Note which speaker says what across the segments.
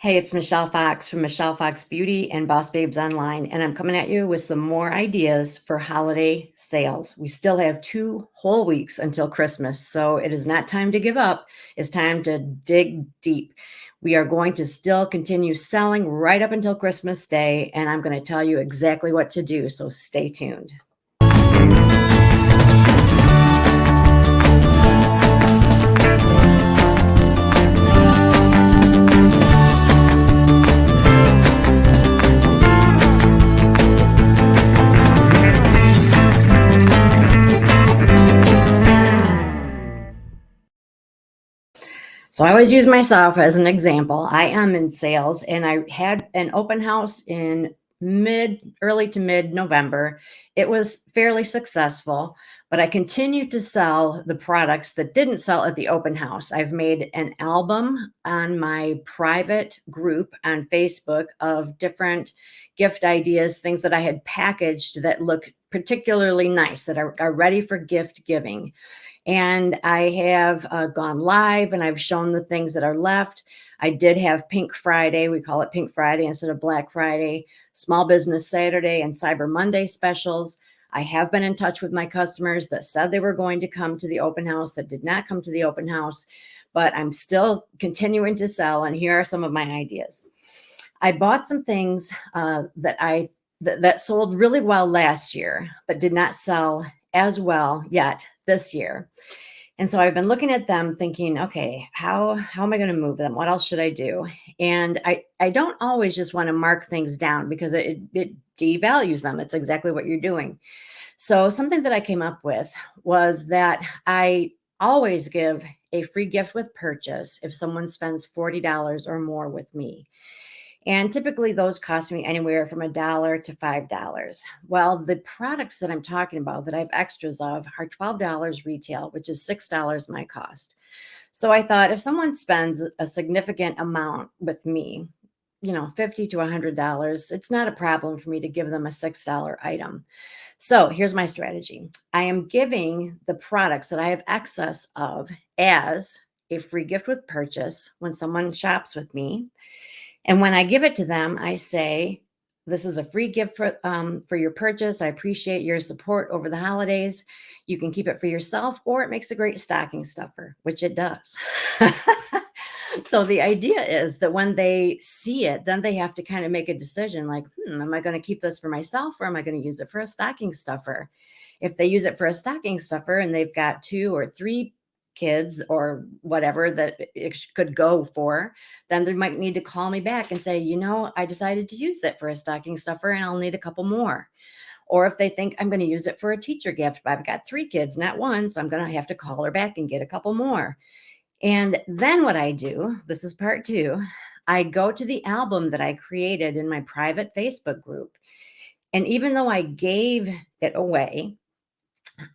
Speaker 1: Hey, it's Michelle Fox from Michelle Fox Beauty and Boss Babes Online, and I'm coming at you with some more ideas for holiday sales. We still have 2 whole weeks until Christmas, so it is not time to give up. It's time to dig deep. We are going to still continue selling right up until Christmas Day, and I'm going to tell you exactly what to do, so stay tuned. So I always use myself as an example. I am in sales and I had an open house in early to mid November. It was fairly successful, but I continued to sell the products that didn't sell at the open house. I've made an album on my private group on Facebook of different gift ideas, things that I had packaged that look particularly nice, that are ready for gift giving. And I have gone live and I've shown the things that are left. I did have Pink Friday. We call it Pink Friday instead of Black Friday, Small Business Saturday, and Cyber Monday specials. I have been in touch with my customers that said they were going to come to the open house that did not come to the open house, but I'm still continuing to sell. And here are some of my ideas. I bought some things that sold really well last year, but did not sell as well yet this year. And so I've been looking at them thinking, okay, how am I going to move them? What else should I do? And I don't always just want to mark things down because it devalues them. It's exactly what you're doing. So something that I came up with was that I always give a free gift with purchase if someone spends $40 or more with me. And typically those cost me anywhere from $1 to $5. Well, the products that I'm talking about that I have extras of are $12 retail, which is $6 my cost. So I thought if someone spends a significant amount with me, $50 to $100, it's not a problem for me to give them a $6 item. So here's my strategy. I am giving the products that I have excess of as a free gift with purchase when someone shops with me. And when I give it to them, I say, this is a free gift for your purchase. I appreciate your support over the holidays. You can keep it for yourself, or it makes a great stocking stuffer, which it does. So the idea is that when they see it, then they have to kind of make a decision like, am I going to keep this for myself or am I going to use it for a stocking stuffer? If they use it for a stocking stuffer and they've got 2 or 3 kids or whatever that it could go for, then they might need to call me back and say, I decided to use that for a stocking stuffer and I'll need a couple more. Or if they think I'm going to use it for a teacher gift, but I've got 3 kids, not one, so I'm going to have to call her back and get a couple more. And then what I do, this is part 2, I go to the album that I created in my private Facebook group. And even though I gave it away,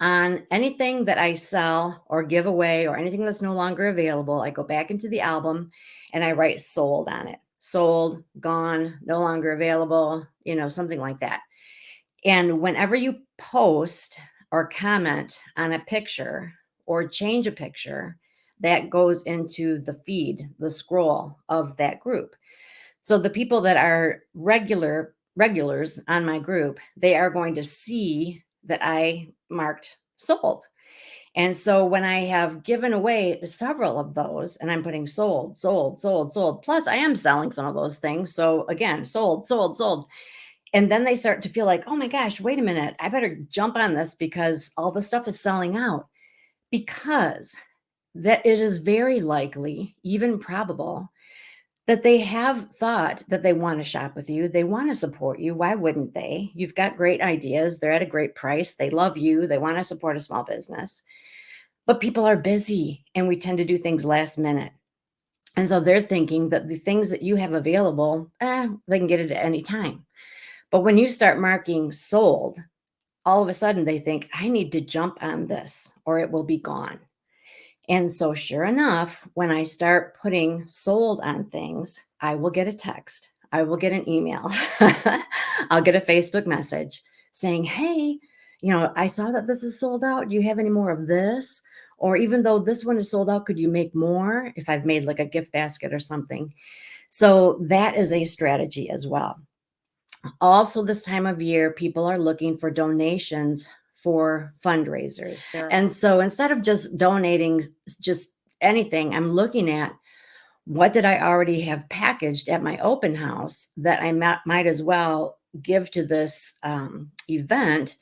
Speaker 1: on anything that I sell or give away or anything that's no longer available, I go back into the album and I write sold on it. Sold, gone, no longer available, something like that. And whenever you post or comment on a picture or change a picture, that goes into the feed, the scroll of that group. So the people that are regulars on my group, they are going to see that I marked sold. And so when I have given away several of those and I'm putting sold, sold, sold, sold, plus I am selling some of those things. So again, sold, sold, sold. And then they start to feel like, oh my gosh, wait a minute, I better jump on this because all the stuff is selling out. Because that it is very likely, even probable, that they have thought that they want to shop with you. They want to support you. Why wouldn't they? You've got great ideas. They're at a great price. They love you. They want to support a small business. But people are busy and we tend to do things last minute. And so they're thinking that the things that you have available, they can get it at any time. But when you start marking sold, all of a sudden they think, I need to jump on this or it will be gone. And so sure enough, when I start putting sold on things, I will get a text. I will get an email. I'll get a Facebook message saying, hey, I saw that this is sold out. Do you have any more of this? Or even though this one is sold out, could you make more if I've made like a gift basket or something? So that is a strategy as well. Also, this time of year, people are looking for donations for fundraisers. And so instead of just donating just anything, I'm looking at what did I already have packaged at my open house that I might as well give to this event,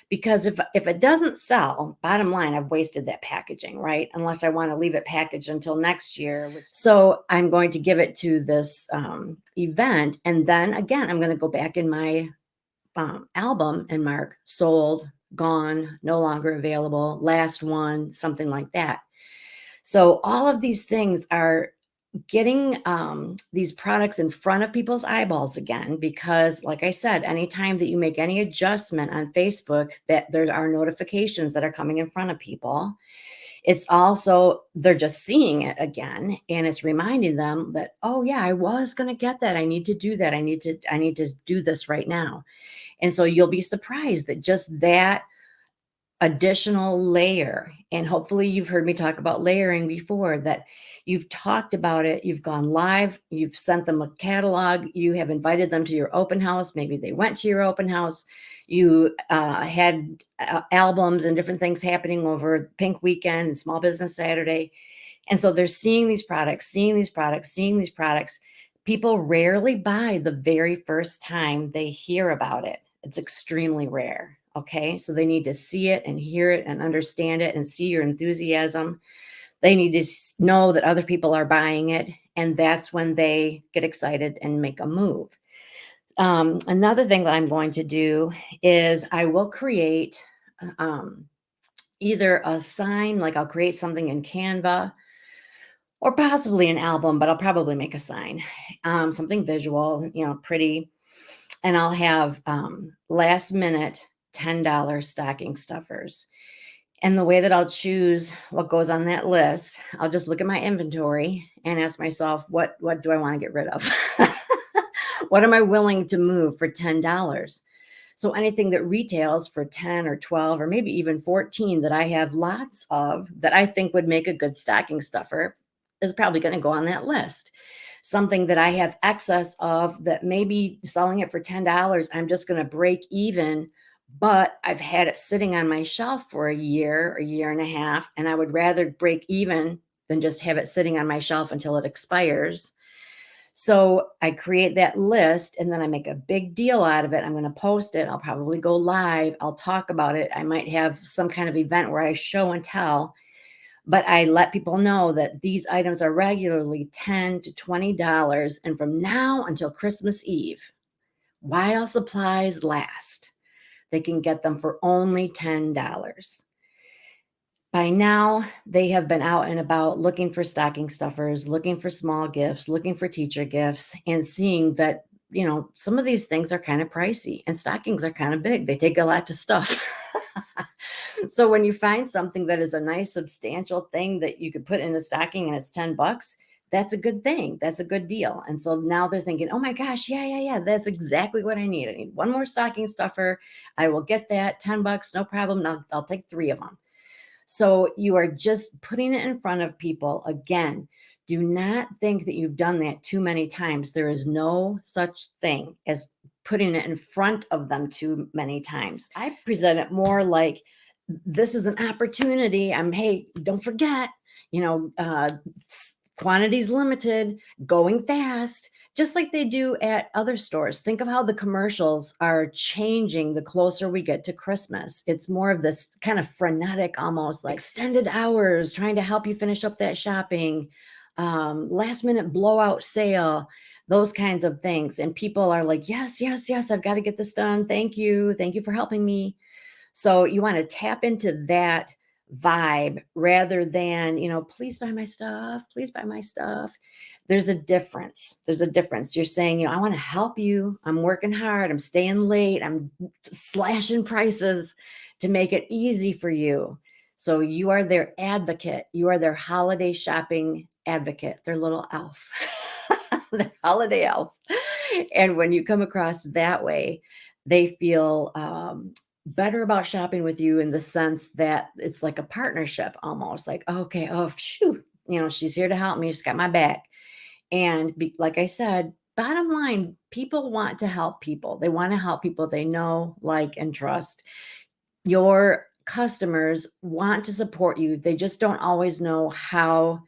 Speaker 1: because if it doesn't sell, bottom line, I've wasted that packaging, right? Unless I want to leave it packaged until next year. So I'm going to give it to this event, and then again, I'm going to go back in my album and mark sold, gone, no longer available, last one, something like that. So all of these things are getting these products in front of people's eyeballs again, because like I said, anytime that you make any adjustment on Facebook, that there are notifications that are coming in front of people. It's also, they're just seeing it again, and it's reminding them that, oh yeah, I was going to get that. I need to do that. I need to do this right now. And so you'll be surprised that just that additional layer, and hopefully you've heard me talk about layering before, that you've talked about it, you've gone live, you've sent them a catalog, you have invited them to your open house, maybe they went to your open house, you had albums and different things happening over Pink Weekend and Small Business Saturday. And so they're seeing these products, seeing these products, seeing these products. People rarely buy the very first time they hear about it. It's extremely rare. Okay. So they need to see it and hear it and understand it and see your enthusiasm. They need to know that other people are buying it. And that's when they get excited and make a move. Another thing that I'm going to do is I will create either a sign, like I'll create something in Canva, or possibly an album, but I'll probably make a sign, something visual, pretty. And I'll have last minute $10 stocking stuffers. And the way that I'll choose what goes on that list, I'll just look at my inventory and ask myself, what do I want to get rid of? What am I willing to move for $10? So anything that retails for 10 or 12 or maybe even 14 that I have lots of that I think would make a good stocking stuffer is probably going to go on that list. Something that I have excess of that maybe selling it for $10, I'm just going to break even, but I've had it sitting on my shelf for a year and a half, and I would rather break even than just have it sitting on my shelf until it expires. So I create that list and then I make a big deal out of it. I'm going to post it. I'll probably go live. I'll talk about it. I might have some kind of event where I show and tell, but I let people know that these items are regularly $10 to $20. And from now until Christmas Eve, while supplies last, they can get them for only $10. By now, they have been out and about looking for stocking stuffers, looking for small gifts, looking for teacher gifts, and seeing that, some of these things are kind of pricey and stockings are kind of big. They take a lot to stuff. So when you find something that is a nice, substantial thing that you could put in a stocking and it's $10, that's a good thing. That's a good deal. And so now they're thinking, oh my gosh, yeah. That's exactly what I need. I need one more stocking stuffer. I will get that $10, no problem. I'll take 3 of them. So you are just putting it in front of people. Again, do not think that you've done that too many times. There is no such thing as putting it in front of them too many times. I present it more like this is an opportunity. Hey, don't forget, quantities limited, going fast, just like they do at other stores. Think of how the commercials are changing the closer we get to Christmas. It's more of this kind of frenetic, almost like extended hours, trying to help you finish up that shopping, last minute blowout sale, those kinds of things. And people are like, yes, I've got to get this done. Thank you for helping me. So you want to tap into that vibe rather than, please buy my stuff. Please buy my stuff. There's a difference. You're saying, I want to help you. I'm working hard. I'm staying late. I'm slashing prices to make it easy for you. So you are their advocate. You are their holiday shopping advocate, their little elf, their holiday elf. And when you come across that way, they feel better about shopping with you in the sense that it's like a partnership almost, like, okay, oh, phew, she's here to help me. She's got my back. And like I said, bottom line, people want to help people. They want to help people they know, like, and trust. Your customers want to support you. They just don't always know how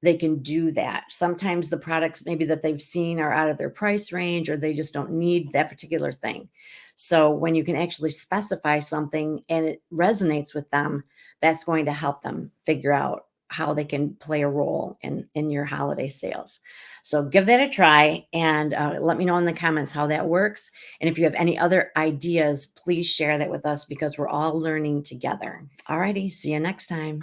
Speaker 1: they can do that. Sometimes the products maybe that they've seen are out of their price range, or they just don't need that particular thing. So when you can actually specify something and it resonates with them, that's going to help them figure out how they can play a role in your holiday sales. So give that a try, and let me know in the comments how that works. And if you have any other ideas, please share that with us because we're all learning together. All righty. See you next time.